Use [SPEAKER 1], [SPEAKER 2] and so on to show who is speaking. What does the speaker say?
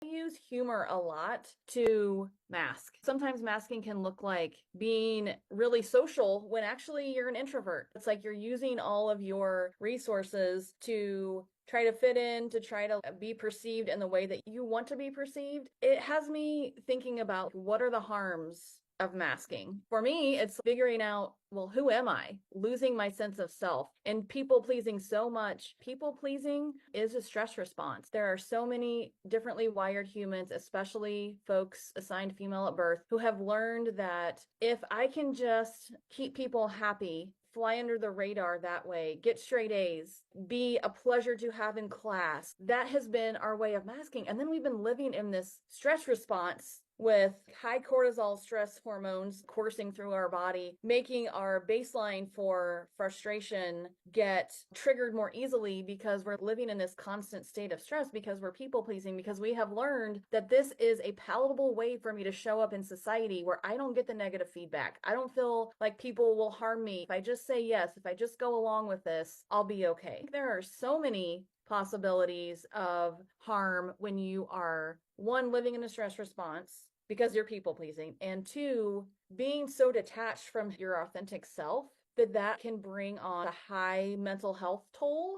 [SPEAKER 1] I use humor a lot to mask. Sometimes masking can look like being really social when actually you're an introvert. It's like you're using all of your resources to try to fit in, to try to be perceived in the way that you want to be perceived. It has me thinking about what are the harms of masking. For me, it's figuring out, well, who am I? Losing my sense of self and people pleasing so much. People pleasing is a stress response. There are so many differently wired humans, especially folks assigned female at birth, who have learned that if I can just keep people happy, fly under the radar that way, get straight A's, be a pleasure to have in class. That has been our way of masking. And then we've been living in this stress response with high cortisol stress hormones coursing through our body, making our baseline for frustration get triggered more easily because we're living in this constant state of stress, because we're people pleasing, because we have learned that this is a palatable way for me to show up in society where I don't get the negative feedback. I don't feel like people will harm me. If I just say yes, if I just go along with this, I'll be okay. There are so many possibilities of harm when you are, one, living in a stress response because you're people pleasing, and two, being so detached from your authentic self that can bring on a high mental health toll